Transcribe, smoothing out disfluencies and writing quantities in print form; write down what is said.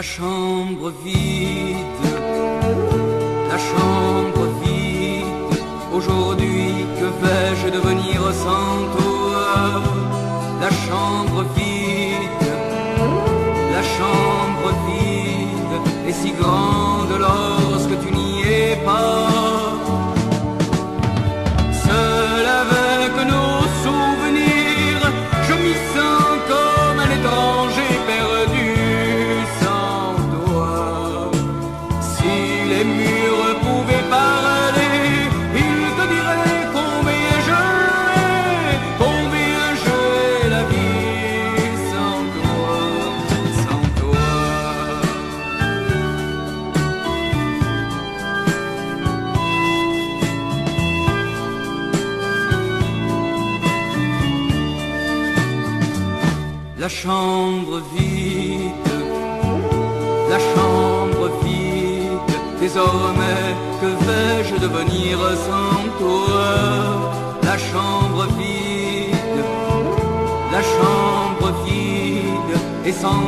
La chambre vide, la chambre vide. Aujourd'hui, que vais-je devenir sans toi? La chambre vide, la chambre vide est si grande lorsque tu n'y es pas. Seul avec nos souvenirs, je m'y sens comme un étranger perdu sans toi. Si les murs pouvaient parler, ils te diraient combien j'ai la vie sans toi, sans toi. La chambre vide, la chambre vide. Désormais, que vais-je devenir sans toi? La chambre vide, la chambre vide. Et sans